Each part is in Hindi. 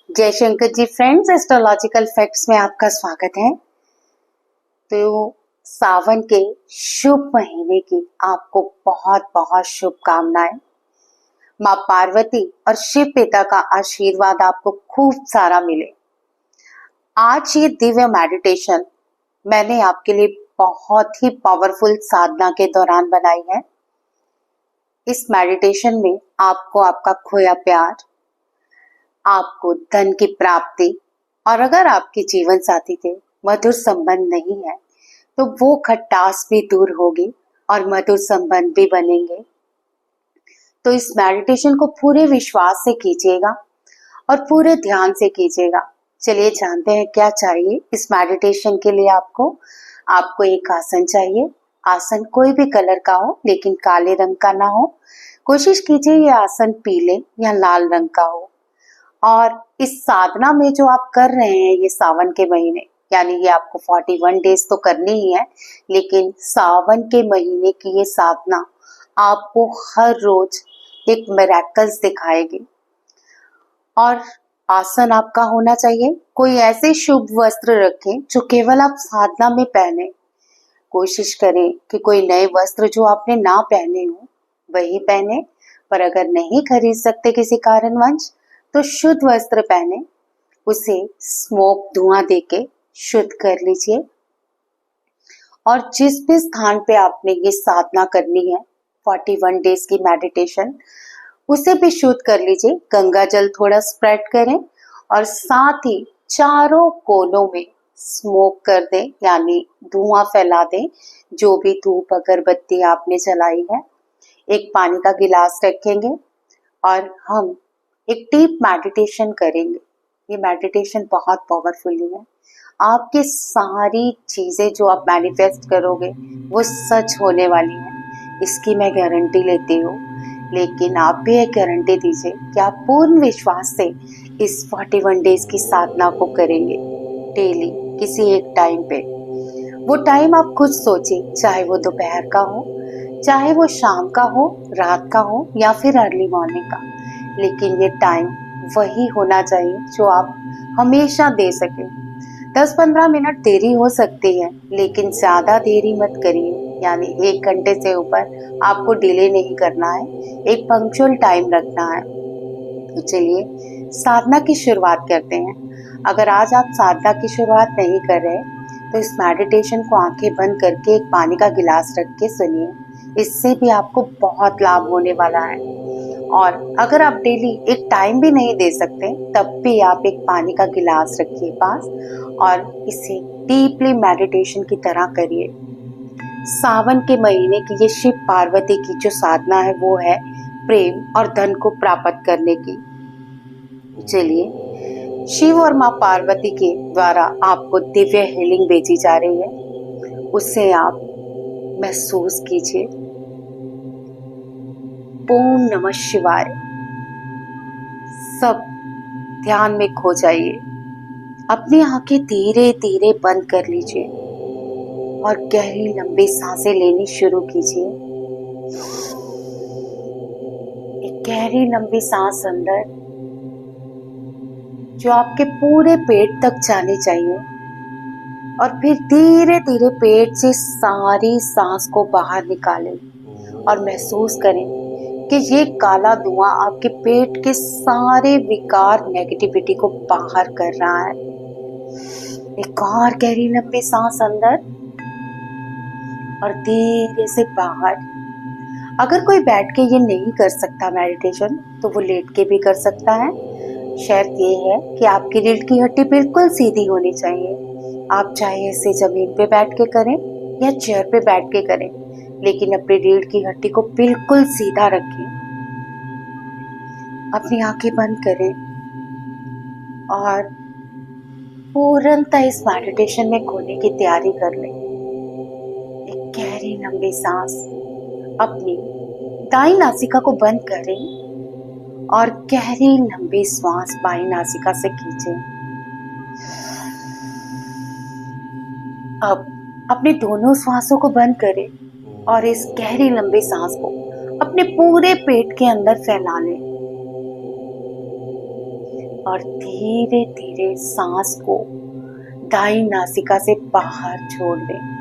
जय Shankar ji friends, astrological facts में आपका स्वागत है। तो सावन के शुभ महीने की आपको बहुत बहुत शुभकामनाएं। माँ पार्वती और शिव पिता का आशीर्वाद आपको खूब सारा मिले। आज ये दिव्य मेडिटेशन मैंने आपके लिए बहुत ही पावरफुल साधना के दौरान बनाई है। इस मेडिटेशन में आपको आपका खोया प्यार, आपको धन की प्राप्ति और अगर आपके जीवन साथी के मधुर संबंध नहीं है तो वो खटास भी दूर होगी और मधुर संबंध भी बनेंगे। तो इस मेडिटेशन को पूरे विश्वास से कीजिएगा और पूरे ध्यान से कीजिएगा। चलिए जानते हैं क्या चाहिए इस मेडिटेशन के लिए। आपको एक आसन चाहिए। आसन कोई भी कलर का हो लेकिन काले रंग का ना हो। कोशिश कीजिए ये आसन पीले या लाल रंग का हो। और इस साधना में जो आप कर रहे हैं ये सावन के महीने, यानी ये आपको 41 डेज तो करनी ही है, लेकिन सावन के महीने की ये साधना आपको हर रोज एक मिरेकल्स दिखाएगी। और आसन आपका होना चाहिए, कोई ऐसे शुभ वस्त्र रखें जो केवल आप साधना में पहने। कोशिश करें कि कोई नए वस्त्र जो आपने ना पहने हो वही पहने, पर अगर नहीं खरीद सकते किसी कारणवश तो शुद्ध वस्त्र पहने, उसे स्मोक धुआं देके शुद्ध कर लीजिए। और जिस भी स्थान पे आपने ये साधना करनी है 41 डेज की मेडिटेशन, उसे भी शुद्ध कर लीजिए। गंगा जल थोड़ा स्प्रेड करें और साथ ही चारों कोनों में स्मोक कर दें, यानी धुआं फैला दें। जो भी धूप अगरबत्ती आपने जलाई है, एक पानी का गिलास रखेंगे और हम एक डीप मेडिटेशन करेंगे। ये मेडिटेशन बहुत पावरफुल है। आपकी सारी चीजें जो आप मैनिफेस्ट करोगे वो सच होने वाली हैं, इसकी मैं गारंटी लेती हूँ। लेकिन आप भी एक गारंटी दीजिए कि आप पूर्ण विश्वास से इस 41 डेज की साधना को करेंगे डेली किसी एक टाइम पे। वो टाइम आप खुद सोचिए, चाहे वो दोपहर का हो, चाहे वो शाम का हो, रात का हो या फिर अर्ली मॉर्निंग का, लेकिन ये टाइम वही होना चाहिए जो आप हमेशा दे सके। 10-15 मिनट देरी हो सकती है लेकिन ज्यादा देरी मत करिए, यानी 1 घंटे से ऊपर आपको डिले नहीं करना है, एक पंक्चुअल टाइम रखना है। तो चलिए साधना की शुरुआत करते हैं। अगर आज आप साधना की शुरुआत नहीं कर रहे तो इस मेडिटेशन को आंखें बंद करके एक पानी का गिलास रख के सुनिए, इससे भी आपको बहुत लाभ होने वाला है। और अगर आप डेली एक टाइम भी नहीं दे सकते तब भी आप एक पानी का गिलास रखिए पास और इसे डीपली मेडिटेशन की तरह करिए। सावन के महीने की ये शिव पार्वती की जो साधना है वो है प्रेम और धन को प्राप्त करने की। चलिए शिव और माँ पार्वती के द्वारा आपको दिव्य हीलिंग भेजी जा रही है, उसे आप महसूस कीजिए। ओम नमः शिवाय। सब ध्यान में खो जाइए। अपनी आंखें धीरे धीरे बंद कर लीजिए और गहरी लंबी सांसें लेनी शुरू कीजिए। एक गहरी लंबी सांस अंदर जो आपके पूरे पेट तक जानी चाहिए और फिर धीरे धीरे पेट से सारी सांस को बाहर निकालें और महसूस करें कि ये काला धुआं आपके पेट के सारे विकार, नेगेटिविटी को बाहर कर रहा है। एक और गहरी लंबी सांस अंदर और धीरे से बाहर। अगर कोई बैठ के ये नहीं कर सकता मेडिटेशन तो वो लेट के भी कर सकता है। शर्त ये है कि आपकी रीढ़ की हड्डी बिल्कुल सीधी होनी चाहिए। आप चाहे इसे जमीन पे बैठ के करें या चेयर पे बैठ के करें, लेकिन अपनी रीढ़ की हड्डी को बिल्कुल सीधा रखें। अपनी आंखें बंद करें और पूर्णतः इस मेडिटेशन में खोने की तैयारी कर लें। एक गहरी लंबी सांस अपनी दाईं नासिका को बंद करें और गहरी लंबी श्वास बाईं नासिका से खींचें। अब अपने दोनों श्वासों को बंद करें और इस गहरी लंबी सांस को अपने पूरे पेट के अंदर फैला लें और धीरे धीरे सांस को दाई नासिका से बाहर छोड़ दें।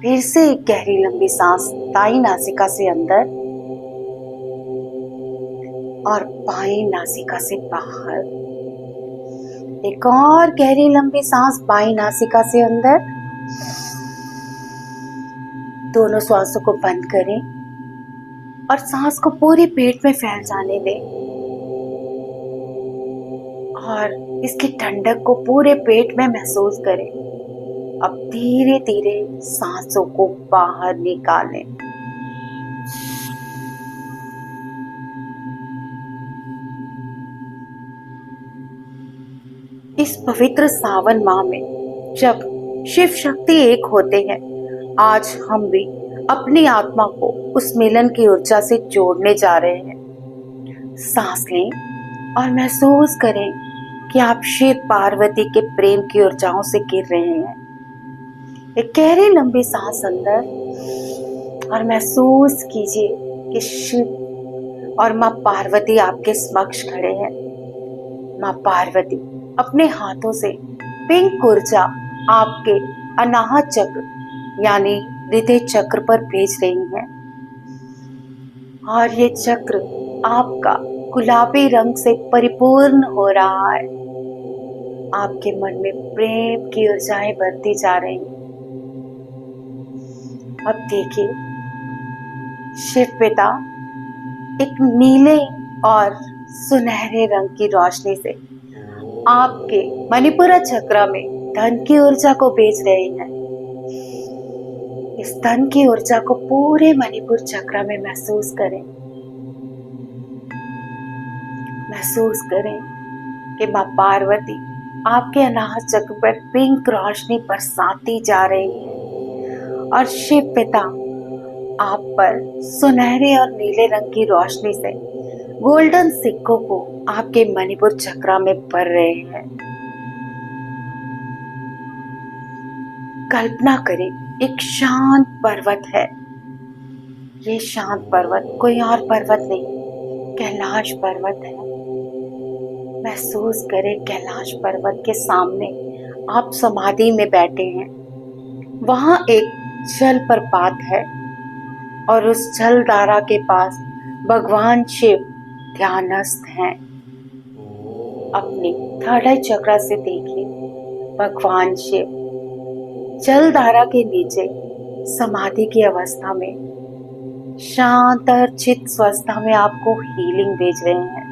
फिर से एक गहरी लंबी सांस दाई नासिका से अंदर और बाई नासिका से बाहर। एक और गहरी लंबी सांस बाई नासिका से अंदर। दोनों श्वासों को बंद करें और सांस को पूरे पेट में फैल जाने दें और इसकी ठंडक को पूरे पेट में महसूस करें। अब धीरे धीरे सांसों को बाहर निकालें। इस पवित्र सावन माह में जब शिव शक्ति एक होते हैं, आज हम भी अपनी आत्मा को उस मिलन की ऊर्जा से जोड़ने जा रहे हैं। सांस लें और महसूस करें कि आप शिव पार्वती के प्रेम की ऊर्जाओं से गिर रहे हैं। एक गहरी लंबी सांस अंदर और महसूस कीजिए कि शिव और माँ पार्वती आपके समक्ष खड़े हैं। माँ पार्वती अपने हाथों से पिंक ऊर्जा आपके अनाहत चक्र यानी हृदय चक्र पर भेज रही हैं और ये चक्र आपका गुलाबी रंग से परिपूर्ण हो रहा है। आपके मन में प्रेम की ऊर्जाएं बढ़ती जा रही हैं। अब देखिए, शिव पिता एक नीले और सुनहरे रंग की रोशनी से आपके मणिपुरा चक्र में धन की ऊर्जा को भेज रहे हैं। इस धन की ऊर्जा को पूरे मणिपुर चक्र में महसूस करें। महसूस करें कि माँ पार्वती आपके अनाहत चक्र पर पिंक रोशनी बरसाती जा रही है और शिव पिता आप पर सुनहरे और नीले रंग की रोशनी से गोल्डन सिक्कों को आपके मणिपुर चक्र में भर रहे हैं। कल्पना करें, एक शांत पर्वत है। ये शांत पर्वत कोई और पर्वत नहीं, कैलाश पर्वत है। महसूस करें, कैलाश पर्वत के सामने आप समाधि में बैठे हैं। वहां एक जल प्रपात है और उस जल धारा के पास भगवान शिव ध्यानस्थ हैं। अपने थर्ड आई चक्र से देखिए, भगवान शिव जल धारा के नीचे समाधि की अवस्था में शांत और चित्त स्वस्थता में आपको हीलिंग भेज रहे हैं।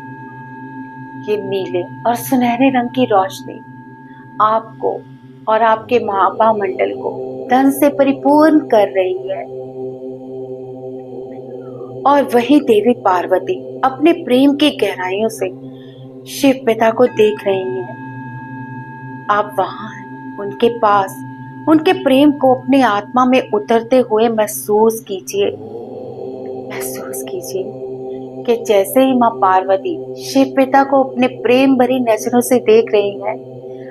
ये नीले और सुनहरे रंग की रोशनी आपको और आपके महाभा मंडल को धन से परिपूर्ण कर रही है। और वही देवी पार्वती अपने प्रेम की गहराइयों से शिव पिता को देख रही हैं। आप वहां हैं, उनके पास, उनके प्रेम को अपनी आत्मा में उतरते हुए महसूस कीजिए। महसूस कीजिए कि जैसे ही माँ पार्वती शिव पिता को अपने प्रेम भरी नजरों से देख रही है,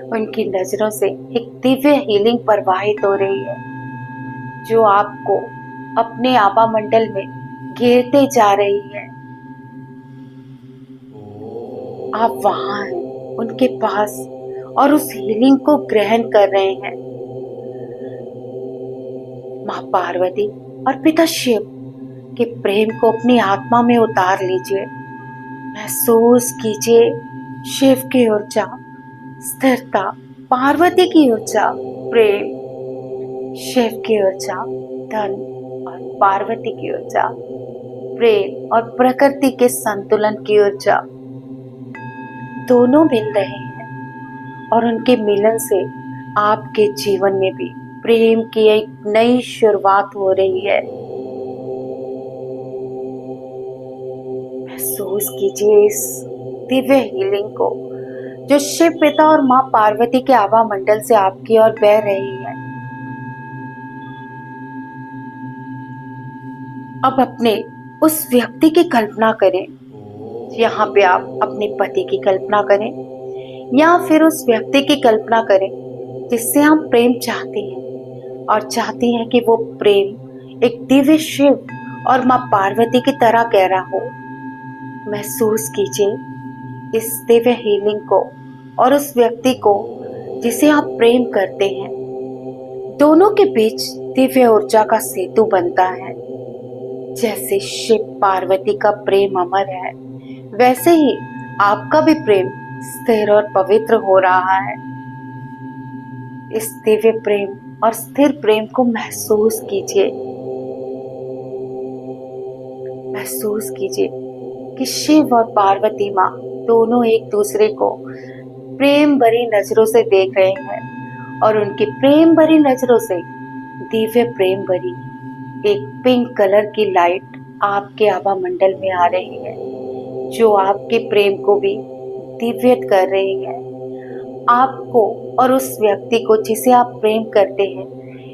उनकी नजरों से एक दिव्य हीलिंग प्रवाहित हो रही है जो आपको अपने आभा मंडल में घेरते जा रही है। आप वहां हैं, उनके पास, और उस हीलिंग को ग्रहण कर रहे हैं। माँ पार्वती और पिता शिव के प्रेम को अपनी आत्मा में उतार लीजिए। महसूस कीजिए शिव की ऊर्जा, स्थिरता, पार्वती की ऊर्जा, प्रेम, शिव की ऊर्जा, धन और पार्वती की ऊर्जा, प्रेम और प्रकृति के संतुलन की ऊर्जा दोनों मिल रहे हैं और उनके मिलन से आपके जीवन में भी प्रेम की एक नई शुरुआत हो रही है। महसूस कीजिए इस दिव्य हीलिंग को जो शिव पिता और माँ पार्वती के आभा मंडल से आपकी ओर बह रही है। अब अपने उस व्यक्ति की कल्पना करें। यहाँ पे आप अपने पति की कल्पना करें या फिर उस व्यक्ति की कल्पना करें जिससे हम प्रेम चाहते हैं और चाहते हैं कि वो प्रेम एक दिव्य शिव और माँ पार्वती की तरह गहरा हो। महसूस कीजिए इस दिव्य हीलिंग को और उस व्यक्ति को जिसे आप प्रेम करते हैं। दोनों के बीच दिव्य ऊर्जा का सेतु बनता है। जैसे शिव पार्वती का प्रेम अमर है, वैसे ही आपका भी प्रेम स्थिर और पवित्र हो रहा है। इस दिव्य प्रेम और स्थिर प्रेम को महसूस कीजिए। महसूस कीजिए कि शिव और पार्वती माँ दोनों एक दूसरे को प्रेम भरी नजरों से देख रहे हैं और उनकी प्रेम भरी नजरों से दिव्य प्रेम भरी एक पिंक कलर की लाइट आपके आभा मंडल में आ रही है, जो आपके प्रेम को भी दिव्यत कर रही है। आपको और उस व्यक्ति को जिसे आप प्रेम करते हैं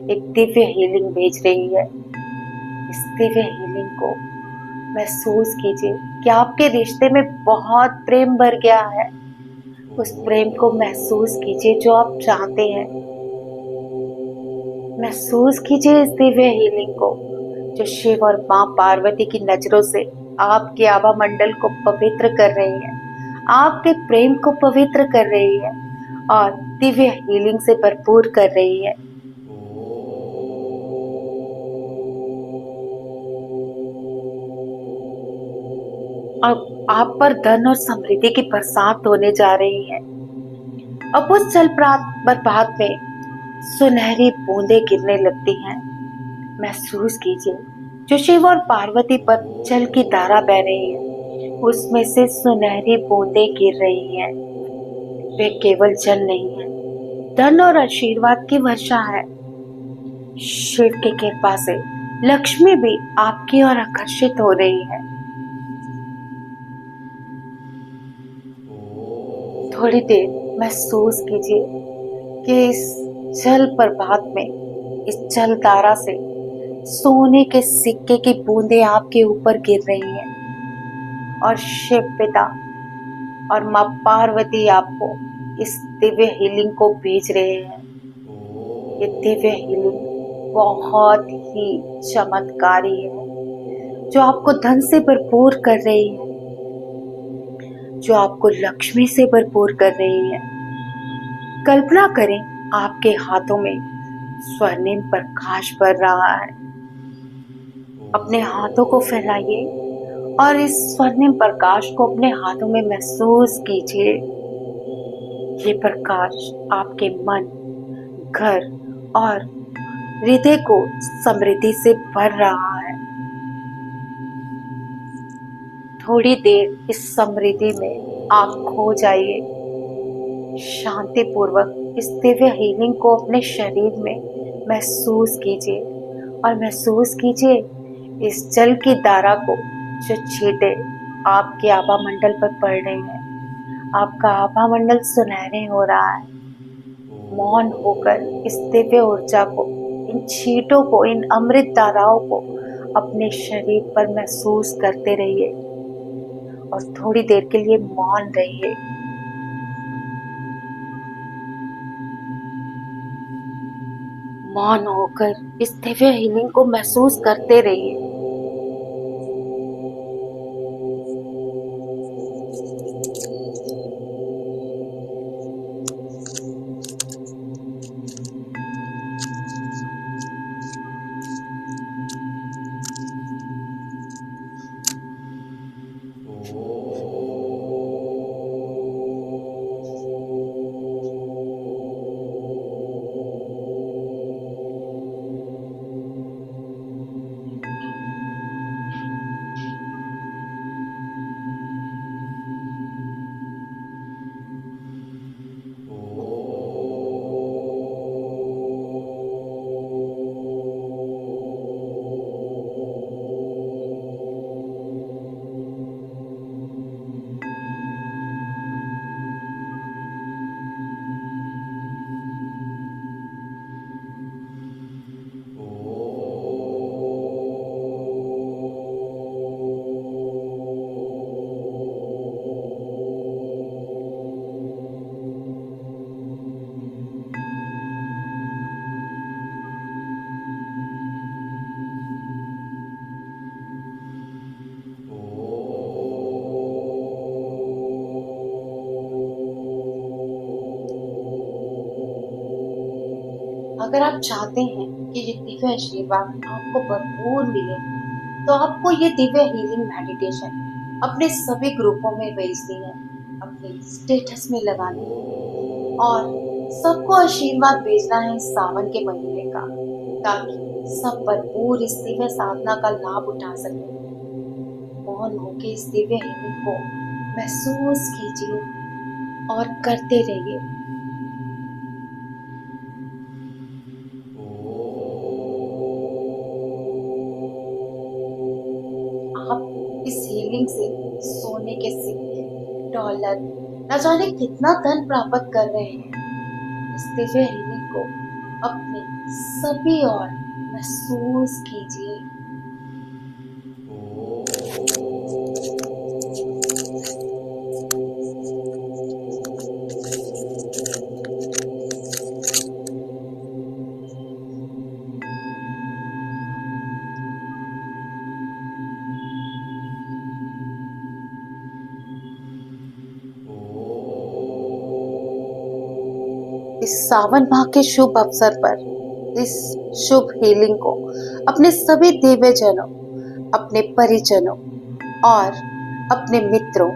एक दिव्य हीलिंग भेज रही है। इस दिव्य हीलिंग को महसूस कीजिए कि आपके रिश्ते में बहुत प्रेम भर गया है। उस प्रेम को महसूस कीजिए जो आप चाहते हैं। महसूस कीजिए इस दिव्य हीलिंग को जो शिव और माँ पार्वती की नजरों से आपके आभा मंडल को पवित्र कर रही है, आपके प्रेम को पवित्र कर रही है और दिव्य हीलिंग से भरपूर कर रही है। अब आप पर धन और समृद्धि की बरसात होने जा रही है। अब उस जल प्रपात में सुनहरी बूंदें गिरने लगती हैं। महसूस कीजिए जो शिव और पार्वती पर जल की धारा बह रही है, उसमें से सुनहरी बूंदें गिर रही हैं। वे केवल जल नहीं है, धन और आशीर्वाद की वर्षा है। शिव की कृपा से लक्ष्मी भी आपकी ओर आकर्षित हो रही है। थोड़ी देर महसूस कीजिए कि इस जल प्रपात में, इस जल धारा से सोने के सिक्के की बूंदें आपके ऊपर गिर रही हैं और शिव पिता और माँ पार्वती आपको इस दिव्य हीलिंग को भेज रहे हैं। ये दिव्य हीलिंग बहुत ही चमत्कारी है, जो आपको धन से भरपूर कर रही है, जो आपको लक्ष्मी से भरपूर कर रही है। कल्पना करें आपके हाथों में स्वर्णिम प्रकाश बढ़ रहा है। अपने हाथों को फैलाइए और इस स्वर्णिम प्रकाश को अपने हाथों में महसूस कीजिए। ये प्रकाश आपके मन, घर और हृदय को समृद्धि से भर रहा है। थोड़ी देर इस समृद्धि में आप खो जाइए। शांति पूर्वक इस दिव्य हीलिंग को अपने शरीर में महसूस कीजिए और महसूस कीजिए इस जल की धारा को, जो छींटे आपके आभा मंडल पर पड़ रहे हैं। आपका आभा मंडल सुनहरे हो रहा है। मौन होकर इस दिव्य ऊर्जा को, इन छींटों को, इन अमृत धाराओं को अपने शरीर पर महसूस करते रहिए और थोड़ी देर के लिए मौन रहिए। मौन होकर इस दिव्य हीलिंग को महसूस करते रहिए। अगर आप चाहते हैं कि ये दिव्य आशीर्वाद आपको भरपूर मिले, तो आपको ये दिव्य हीलिंग मेडिटेशन अपने सभी ग्रुपों में भेजनी है, अपने स्टेटस में लगानी है और सबको आशीर्वाद भेजना है इस सावन के महीने का, ताकि सब भरपूर इस दिव्य साधना का लाभ उठा सके। मौन होके इस दिव्य हीलिंग को महसूस कीजिए और करते रहिए। आप इस हीलिंग से सोने के सिक्के, डॉलर, न जाने कितना धन प्राप्त कर रहे हैं। इस दिव्य हीलिंग को अपने सभी और महसूस कीजिए। इस सावन माह के शुभ अवसर पर इस शुभ हीलिंग को अपने सभी दिव्यजनों, अपने परिजनों और अपने मित्रों,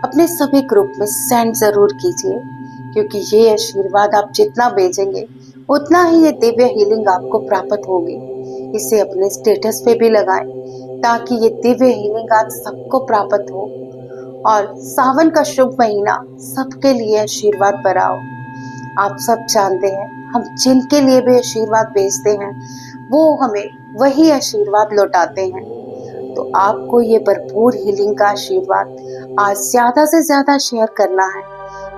अपने सभी ग्रुप में सेंड जरूर कीजिए, क्योंकि ये आशीर्वाद आप जितना भेजेंगे उतना ही ये दिव्य हीलिंग आपको प्राप्त होगी। इसे अपने स्टेटस पे भी लगाएं, ताकि ये दिव्य हीलिंग आज सबको प्राप्त हो और सावन का शुभ महीना सबके लिए आशीर्वाद भरा हो। आप सब जानते हैं, हम जिनके लिए भी आशीर्वाद भेजते हैं वो हमें वही आशीर्वाद लौटाते हैं। तो आपको ये भरपूर हीलिंग का आशीर्वाद आज ज्यादा से ज्यादा शेयर करना है,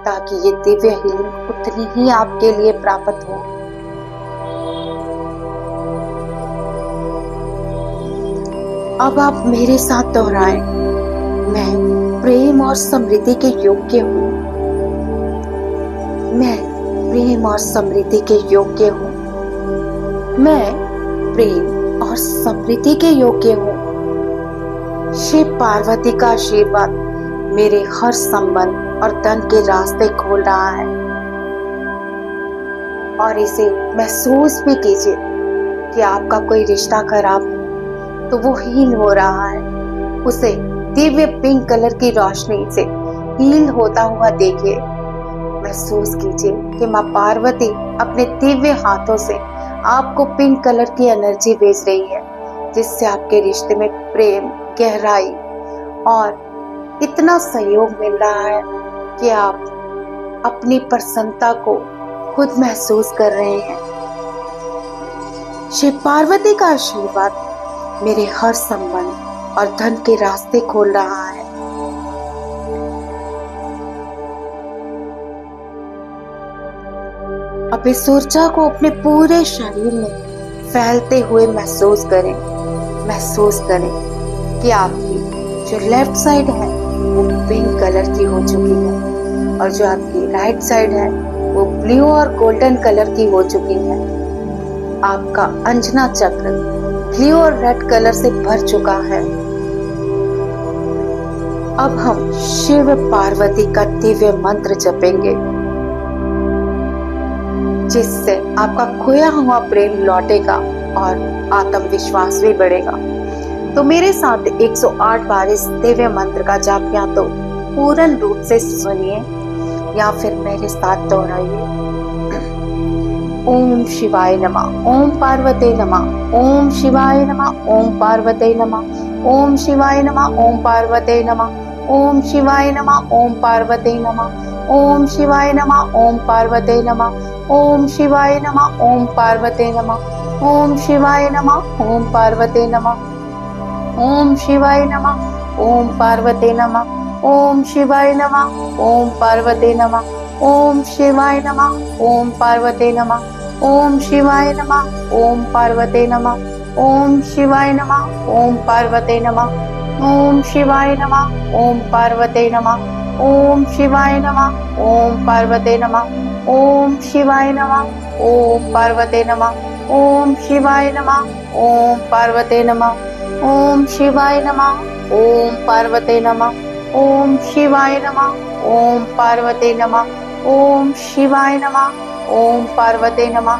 ताकि ये दिव्य हीलिंग उतनी ही आपके लिए प्राप्त हो। अब आप मेरे साथ दोहराएं, मैं प्रेम और समृद्धि के योग्य हूँ। मैं प्रेम और समृद्धि के योग्य हूँ। मैं प्रेम और समृद्धि के योग्य हूँ। शिव पार्वती का आशीर्वाद मेरे हर संबंध और धन के रास्ते खोल रहा है। और इसे महसूस भी कीजिए कि आपका कोई रिश्ता खराब है तो वो हील हो रहा है। उसे दिव्य पिंक कलर की रोशनी से हील होता हुआ देखिए। महसूस कीजिए कि माँ पार्वती अपने दिव्य हाथों से आपको पिंक कलर की एनर्जी भेज रही है, जिससे आपके रिश्ते में प्रेम, गहराई और इतना सहयोग मिल रहा है कि आप अपनी प्रसन्नता को खुद महसूस कर रहे हैं। शिव पार्वती का आशीर्वाद मेरे हर संबंध और धन के रास्ते खोल रहा है। अब इस ऊर्जा को अपने पूरे शरीर में फैलते हुए महसूस करें। महसूस करें कि आपकी जो लेफ्ट साइड है वो पिंक कलर की हो चुकी है और जो आपकी राइट साइड है वो ब्लू और गोल्डन कलर की हो चुकी है। आपका अंजना चक्र ब्लू और रेड कलर से भर चुका है। अब हम शिव पार्वती का दिव्य मंत्र जपेंगे, जिससे आपका खोया हुआ प्रेम लौटेगा और आत्मविश्वास भी बढ़ेगा। तो मेरे साथ 108 बार इस दिव्य मंत्र का जाप या तो पूर्ण रूप से सुनिए या फिर मेरे साथ दोहराइए। ओम शिवाय नमः, ओम पार्वती नमः, ओम शिवाय नमः, ओम पार्वती नमः, ओम शिवाय नमः, ओम पार्वती नमः, ओम शिवाय नमः, ओम पार्वती नमः, ओम शिवाय नमः, ओम पार्वती नमः, ओम शिवाय नमः, ओम पार्वती नमः, ओम शिवाय नमः, ओम पार्वती नमः, ओम शिवाय नमः, ओम पार्वती नमः, ओम शिवाय नमः, ओम पार्वती नमः, ओम शिवाय नमः, ओम पार्वती नमः, ओम शिवाय नमः, ओम पार्वती नमः, ओम शिवाय नमः, ओम पार्वती नमः, ओम शिवाय नमः, ओम पार्वती नमः, ओम शिवाय नमः, ओम पार्वती नमः, ओम शिवाय नमः, ओम पार्वती नमः, ओम शिवाय नमः, ओम पार्वती नमः, ओम शिवाय नमः, ओम पार्वती नमः, ओम शिवाय नमः, ओम पार्वती नमः, ओम शिवाय नमः, ओम पार्वती नमः,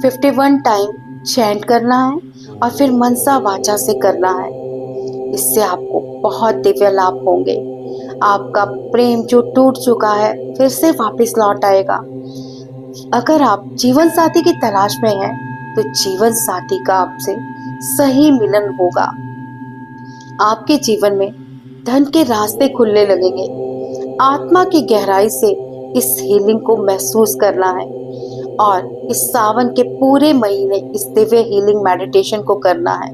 51 टाइम चैंट करना है और फिर मनसा वाचा से करना है। इससे आपको बहुत दिव्य लाभ होंगे। आपका प्रेम जो टूट चुका है फिर से वापस लौट आएगा। अगर आप जीवन साथी की तलाश में हैं तो जीवन साथी का आपसे सही मिलन होगा। आपके जीवन में धन के रास्ते खुलने लगेंगे। आत्मा की गहराई से इस हीलिंग को महसूस करना है और इस सावन के पूरे महीने इस दिव्य हीलिंग मेडिटेशन को करना है।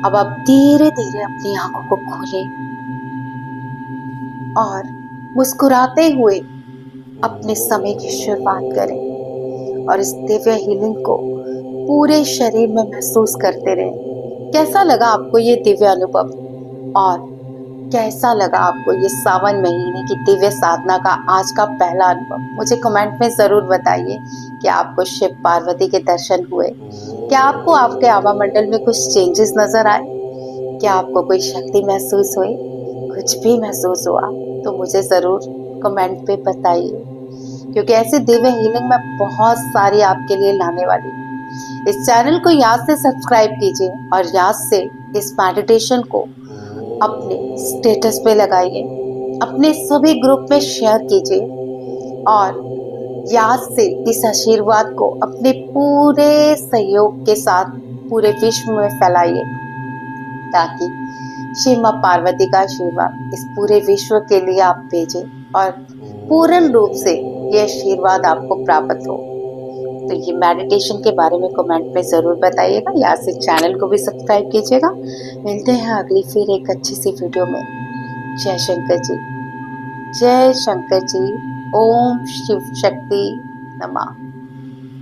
अब आप धीरे धीरे अपनी आंखों को खोलें और मुस्कुराते हुए अपने समय की शुरुआत करें और इस दिव्य हीलिंग को पूरे शरीर में महसूस करते रहें। कैसा लगा आपको ये दिव्य अनुभव और कैसा लगा आपको ये सावन महीने की दिव्य साधना का आज का पहला अनुभव? मुझे कमेंट में जरूर बताइए कि आपको शिव पार्वती के दर्शन हुए, क्या आपको आपके आभा मंडल में कुछ चेंजेस नजर आए, क्या आपको कोई शक्ति महसूस हुई, कुछ भी महसूस हुआ तो मुझे जरूर कमेंट पे बताइए, क्योंकि ऐसे दिव्य हीलिंग मैं बहुत सारी आपके लिए लाने वाली हूँ। इस चैनल को याद से सब्सक्राइब कीजिए और याद से इस मेडिटेशन को अपने स्टेटस पे लगाइए, अपने सभी ग्रुप में शेयर कीजिए और याद से इस आशीर्वाद को अपने पूरे सहयोग के साथ पूरे विश्व में फैलाइए, ताकि शिव मां पार्वती का आशीर्वाद इस पूरे विश्व के लिए आप भेजें और पूर्ण रूप से ये आशीर्वाद आपको प्राप्त हो। तो ये मेडिटेशन के बारे में कमेंट में जरूर बताइएगा। यहाँ से चैनल को भी सब्सक्राइब कीजिएगा। मिलते हैं अगली फिर एक अच्छी सी वीडियो में। जय शंकर जी, जय शंकर जी। ओम शिव शक्ति नमः।